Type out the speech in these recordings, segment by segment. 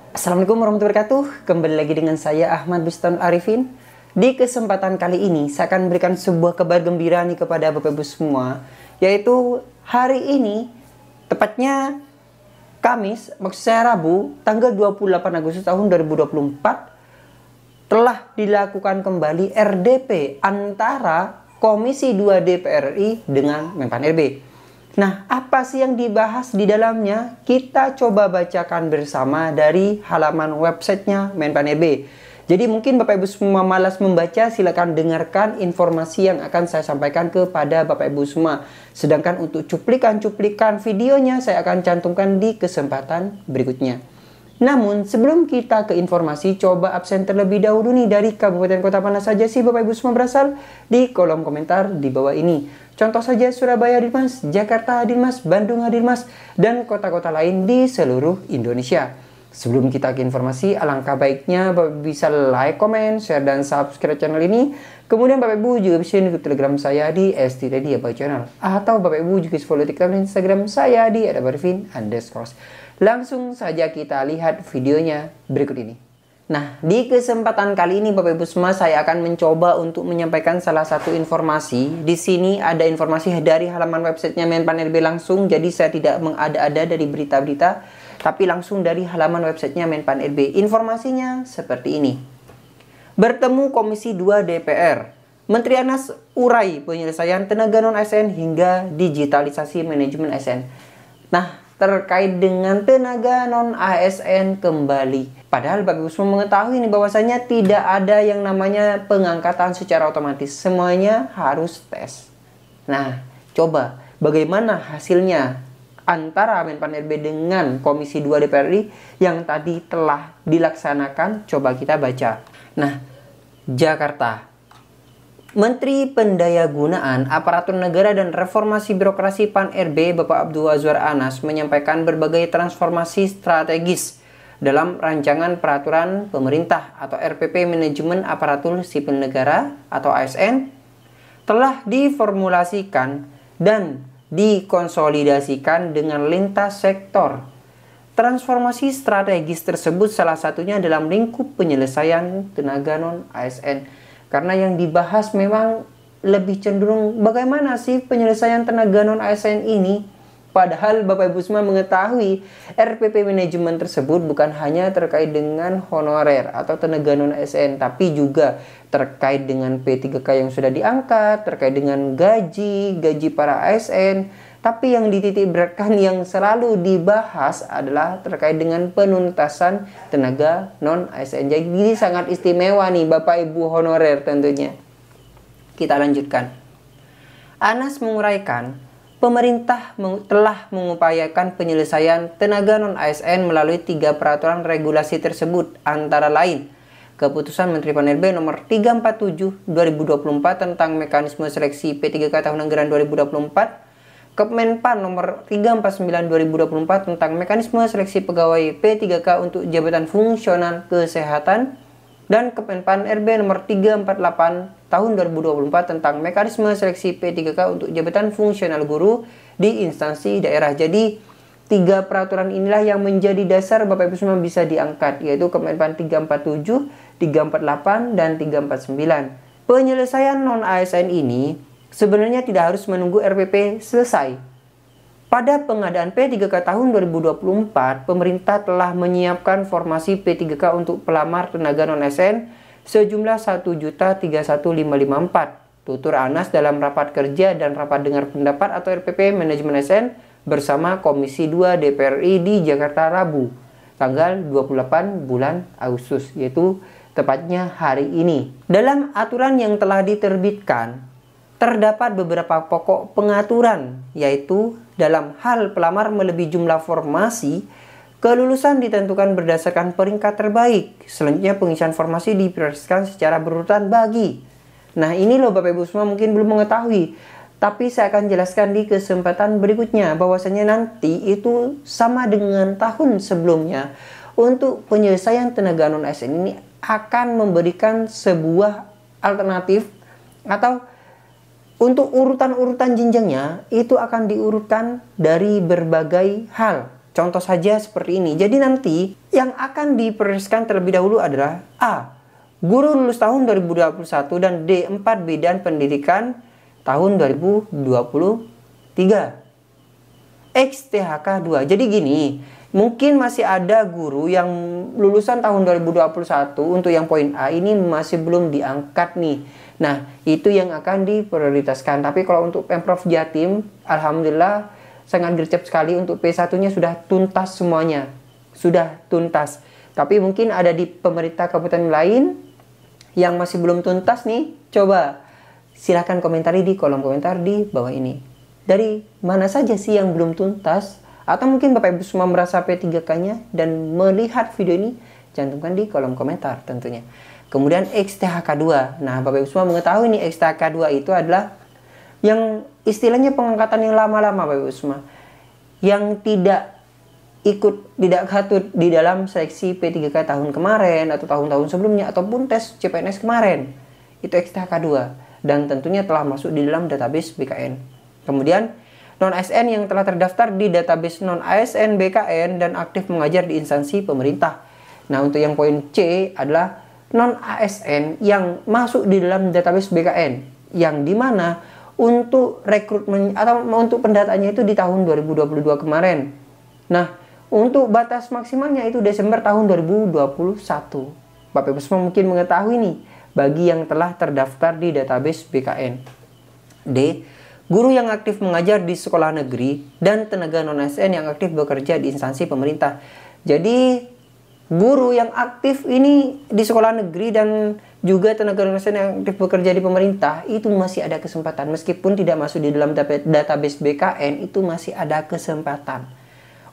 Assalamualaikum warahmatullahi wabarakatuh. Kembali lagi dengan saya Ahmad Bustan Arifin. Di kesempatan kali ini saya akan memberikan sebuah kabar gembira nih kepada Bapak Ibu semua, yaitu hari ini tepatnya Kamis, maksud saya Rabu, tanggal 28 Agustus tahun 2024 telah dilakukan kembali RDP antara Komisi 2 DPR RI dengan Menpan RB. Nah, apa sih yang dibahas di dalamnya? Kita coba bacakan bersama dari halaman websitenya Menpan RB. Jadi mungkin Bapak Ibu semua malas membaca, silakan dengarkan informasi yang akan saya sampaikan kepada Bapak Ibu semua. Sedangkan untuk cuplikan-cuplikan videonya saya akan cantumkan di kesempatan berikutnya. Namun sebelum kita ke informasi, coba absen terlebih dahulu nih dari kabupaten kota mana saja sih Bapak Ibu semua berasal di kolom komentar di bawah ini. Contoh saja Surabaya hadir Mas, Jakarta hadir Mas, Bandung hadir Mas, dan kota-kota lain di seluruh Indonesia. Sebelum kita ke informasi, alangkah baiknya Bapak bisa like, comment, share, dan subscribe channel ini. Kemudian Bapak Ibu juga bisa ikut Telegram saya di @stredia channel. Atau Bapak Ibu juga follow TikTok dan Instagram saya di @arifin_. Langsung saja kita lihat videonya berikut ini. Nah, di kesempatan kali ini Bapak Ibu semua saya akan mencoba untuk menyampaikan salah satu informasi. Di sini ada informasi dari halaman websitenya Menpan RB langsung, jadi saya tidak mengada-ada dari berita-berita, tapi langsung dari halaman websitenya Menpan RB. Informasinya seperti ini. Bertemu Komisi 2 DPR. Menteri Anas urai penyelesaian tenaga non-ASN hingga digitalisasi manajemen ASN. Nah, terkait dengan tenaga non-ASN kembali. Padahal Bapak Ibu semua mengetahui nih bahwasanya tidak ada yang namanya pengangkatan secara otomatis. Semuanya harus tes. Nah, coba bagaimana hasilnya antara Menpan RB dengan Komisi 2 DPR RI yang tadi telah dilaksanakan. Coba kita baca. Nah, Jakarta. Menteri Pendayagunaan Aparatur Negara dan Reformasi Birokrasi PAN RB Bapak Abdul Azwar Anas menyampaikan berbagai transformasi strategis dalam rancangan peraturan pemerintah atau RPP Manajemen Aparatur Sipil Negara atau ASN telah diformulasikan dan dikonsolidasikan dengan lintas sektor. Transformasi strategis tersebut salah satunya dalam lingkup penyelesaian tenaga non-ASN. Karena yang dibahas memang lebih cenderung bagaimana sih penyelesaian tenaga non-ASN ini. Padahal Bapak Ibu semua mengetahui RPP manajemen tersebut bukan hanya terkait dengan honorer atau tenaga non-ASN, tapi juga terkait dengan P3K yang sudah diangkat, terkait dengan gaji para ASN. Tapi yang dititikberatkan yang selalu dibahas adalah terkait dengan penuntasan tenaga non-ASN. Jadi sangat istimewa nih Bapak Ibu honorer tentunya. Kita lanjutkan. Anas menguraikan, pemerintah telah mengupayakan penyelesaian tenaga non-ASN melalui 3 peraturan regulasi tersebut, antara lain Keputusan Menteri PAN RB nomor 347 2024 tentang mekanisme seleksi P3K tahun anggaran 2024, Kemenpan nomor 349 2024 tentang mekanisme seleksi pegawai P3K untuk jabatan fungsional kesehatan, dan Kemenpan RB nomor 348 tahun 2024 tentang mekanisme seleksi P3K untuk jabatan fungsional guru di instansi daerah. Jadi 3 peraturan inilah yang menjadi dasar Bapak Ibu semua bisa diangkat, yaitu Kemenpan 347, 348 dan 349. Penyelesaian non-ASN ini sebenarnya tidak harus menunggu RPP selesai. Pada pengadaan P3K tahun 2024, pemerintah telah menyiapkan formasi P3K untuk pelamar tenaga non-ASN sejumlah 1.031.554. Tutur Anas dalam rapat kerja dan rapat dengar pendapat atau RPP manajemen ASN bersama Komisi 2 DPR RI di Jakarta Rabu, tanggal 28 bulan Agustus, yaitu tepatnya hari ini. Dalam aturan yang telah diterbitkan, terdapat beberapa pokok pengaturan, yaitu dalam hal pelamar melebihi jumlah formasi, kelulusan ditentukan berdasarkan peringkat terbaik. Selanjutnya pengisian formasi diprioritaskan secara berurutan bagi. Nah, ini loh Bapak Ibu semua mungkin belum mengetahui, tapi saya akan jelaskan di kesempatan berikutnya bahwasanya nanti itu sama dengan tahun sebelumnya. Untuk penyelesaian tenaga non-ASN ini akan memberikan sebuah alternatif atau Untuk urutan-urutan jenjangnya itu akan diurutkan dari berbagai hal. Contoh saja seperti ini. Jadi nanti yang akan diprioritaskan terlebih dahulu adalah A. Guru lulus tahun 2021 dan D4 bidang pendidikan tahun 2023. XTHK 2. Jadi gini, mungkin masih ada guru yang lulusan tahun 2021 untuk yang poin A ini masih belum diangkat nih. Nah, itu yang akan diprioritaskan. Tapi kalau untuk Pemprov Jatim, alhamdulillah sangat gercep sekali untuk P1-nya sudah tuntas semuanya. Sudah tuntas. Tapi mungkin ada di pemerintah kabupaten lain yang masih belum tuntas nih. Coba silahkan komentari di kolom komentar di bawah ini. Dari mana saja sih yang belum tuntas? Atau mungkin Bapak Ibu semua merasa P3K-nya dan melihat video ini, cantumkan di kolom komentar tentunya. Kemudian XTHK 2. Nah, Bapak Ibu semua mengetahui nih XTHK 2 itu adalah yang istilahnya pengangkatan yang lama-lama Bapak Ibu semua. Yang tidak katut di dalam seleksi P3K tahun kemarin atau tahun-tahun sebelumnya ataupun tes CPNS kemarin. Itu XTHK 2 dan tentunya telah masuk di dalam database BKN. Kemudian non-ASN yang telah terdaftar di database non-ASN BKN dan aktif mengajar di instansi pemerintah. Nah, untuk yang poin C adalah non-ASN yang masuk di dalam database BKN, yang dimana untuk rekrutmen atau untuk pendataannya itu di tahun 2022 kemarin. Nah, untuk batas maksimalnya itu Desember tahun 2021. Bapak Ibu semua mungkin mengetahui nih, bagi yang telah terdaftar di database BKN. D. Guru yang aktif mengajar di sekolah negeri dan tenaga non-ASN yang aktif bekerja di instansi pemerintah. Jadi guru yang aktif ini di sekolah negeri dan juga tenaga non-ASN yang aktif bekerja di pemerintah itu masih ada kesempatan. Meskipun tidak masuk di dalam database BKN, itu masih ada kesempatan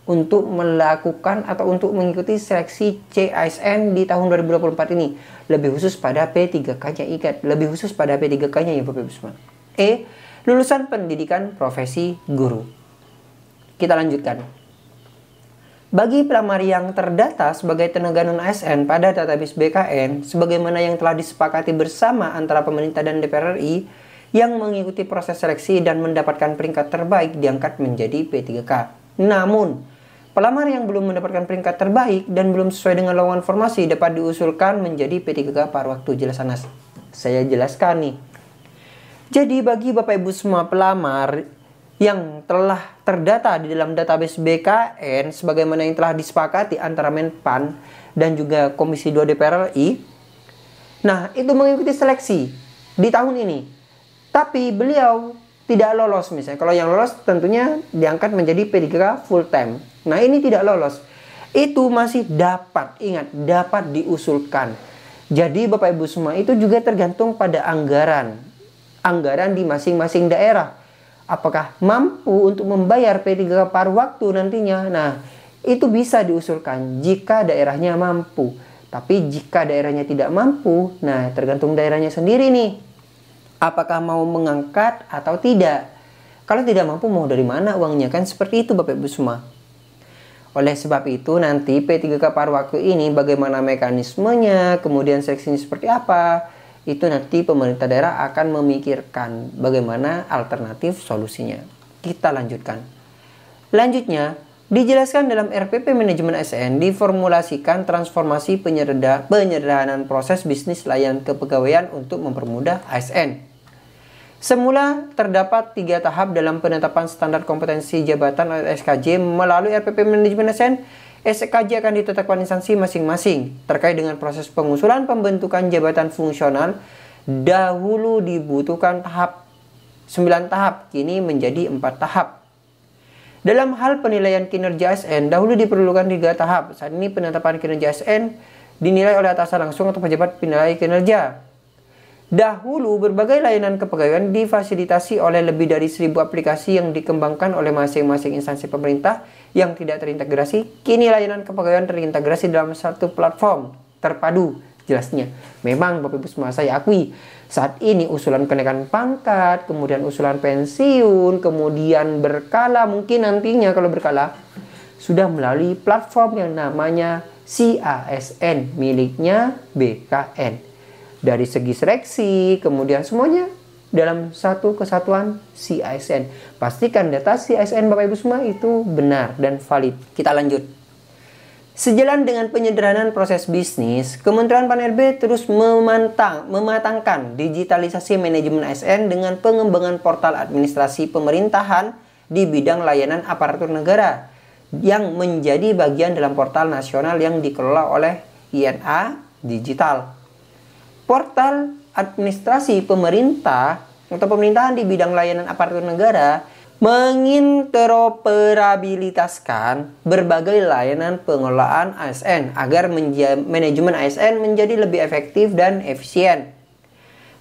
untuk melakukan atau untuk mengikuti seleksi CASN di tahun 2024 ini. Lebih khusus pada P3K-nya, ingat, lebih khusus pada P3K-nya ya Bapak Ibu semua. E. Lulusan pendidikan profesi guru. Kita lanjutkan. Bagi pelamar yang terdata sebagai tenaga non-ASN pada database BKN, sebagaimana yang telah disepakati bersama antara pemerintah dan DPR RI, yang mengikuti proses seleksi dan mendapatkan peringkat terbaik diangkat menjadi P3K. Namun, pelamar yang belum mendapatkan peringkat terbaik dan belum sesuai dengan lowongan formasi dapat diusulkan menjadi P3K paruh waktu. Jelas Anas? Saya jelaskan nih. Jadi bagi Bapak Ibu semua pelamar yang telah terdata di dalam database BKN sebagaimana yang telah disepakati antara Menpan dan juga Komisi 2 DPR RI, nah itu mengikuti seleksi di tahun ini. Tapi beliau tidak lolos misalnya. Kalau yang lolos tentunya diangkat menjadi P3K full time. Nah ini tidak lolos. Itu masih dapat, ingat, dapat diusulkan. Jadi Bapak Ibu semua itu juga tergantung pada anggaran di masing-masing daerah. Apakah mampu untuk membayar P3K paruh waktu nantinya? Nah, itu bisa diusulkan jika daerahnya mampu. Tapi jika daerahnya tidak mampu, nah tergantung daerahnya sendiri nih. Apakah mau mengangkat atau tidak? Kalau tidak mampu, mau dari mana uangnya? Kan seperti itu Bapak Ibu semua. Oleh sebab itu nanti P3K paruh waktu ini bagaimana mekanismenya, kemudian seleksinya seperti apa, itu nanti pemerintah daerah akan memikirkan bagaimana alternatif solusinya. Kita lanjutkan. Lanjutnya, dijelaskan dalam RPP Manajemen ASN diformulasikan transformasi penyederhanaan proses bisnis layanan kepegawaian untuk mempermudah ASN. Semula terdapat 3 tahap dalam penetapan standar kompetensi jabatan oleh SKJ melalui RPP Manajemen ASN. SKJ akan ditetapkan instansi masing-masing. Terkait dengan proses pengusulan pembentukan jabatan fungsional, dahulu dibutuhkan 9 tahap, kini menjadi 4 tahap. Dalam hal penilaian kinerja ASN, dahulu diperlukan 3 tahap. Saat ini penetapan kinerja ASN dinilai oleh atasan langsung atau pejabat penilai kinerja. Dahulu berbagai layanan kepegawaian difasilitasi oleh lebih dari 1000 aplikasi yang dikembangkan oleh masing-masing instansi pemerintah yang tidak terintegrasi. Kini layanan kepegawaian terintegrasi dalam satu platform terpadu. Jelasnya, memang Bapak Ibu semua saya akui saat ini usulan kenaikan pangkat, kemudian usulan pensiun, kemudian berkala, mungkin nantinya kalau berkala sudah melalui platform yang namanya CASN miliknya BKN. Dari segi seleksi, kemudian semuanya dalam satu kesatuan si ASN. Pastikan data si ASN Bapak Ibu semua itu benar dan valid. Kita lanjut. Sejalan dengan penyederhanaan proses bisnis, Kementerian PAN-RB terus mematangkan digitalisasi manajemen ASN dengan pengembangan portal administrasi pemerintahan di bidang layanan aparatur negara yang menjadi bagian dalam portal nasional yang dikelola oleh INA Digital. Portal administrasi pemerintah atau pemerintahan di bidang layanan aparatur negara menginteroperabilitaskan berbagai layanan pengelolaan ASN agar manajemen ASN menjadi lebih efektif dan efisien.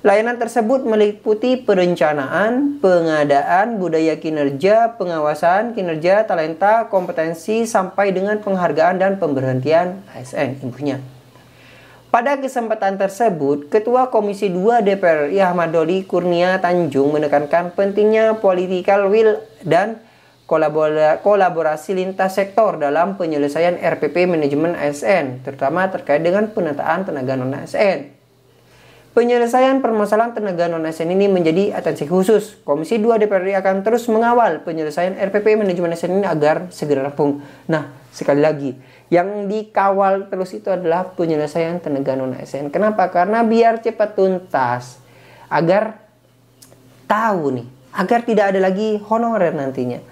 Layanan tersebut meliputi perencanaan, pengadaan, budaya kinerja, pengawasan, kinerja, talenta, kompetensi, sampai dengan penghargaan dan pemberhentian ASN ibunya. Pada kesempatan tersebut, Ketua Komisi 2 DPR RI Ahmad Doli Kurnia Tanjung menekankan pentingnya political will dan kolaborasi lintas sektor dalam penyelesaian RPP manajemen ASN, terutama terkait dengan penataan tenaga non-ASN. Penyelesaian permasalahan tenaga non-ASN ini menjadi atensi khusus. Komisi 2 DPR RI akan terus mengawal penyelesaian RPP manajemen ASN ini agar segera rampung. Nah, sekali lagi, yang dikawal terus itu adalah penyelesaian tenaga non-ASN. Kenapa? Karena biar cepat tuntas. Agar tahu nih, agar tidak ada lagi honorer nantinya.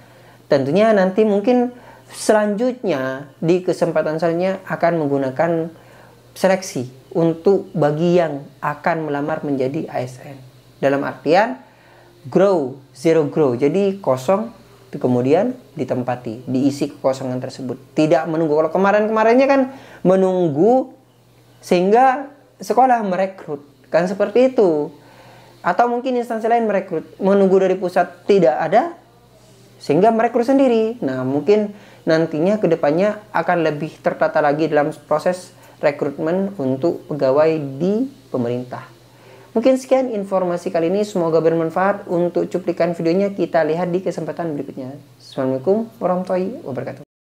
Tentunya nanti mungkin selanjutnya di kesempatan selanjutnya akan menggunakan seleksi untuk bagi yang akan melamar menjadi ASN. Dalam artian grow, zero grow. Jadi kosong kemudian ditempati, diisi kekosongan tersebut. Tidak menunggu. Kalau kemarin-kemarinnya kan menunggu sehingga sekolah merekrut. Kan seperti itu. Atau mungkin instansi lain merekrut. Menunggu dari pusat tidak ada sehingga merekrut sendiri. Nah, mungkin nantinya kedepannya akan lebih tertata lagi dalam proses rekrutmen untuk pegawai di pemerintah. Mungkin sekian informasi kali ini, semoga bermanfaat. Untuk cuplikan videonya kita lihat di kesempatan berikutnya. Assalamualaikum warahmatullahi wabarakatuh.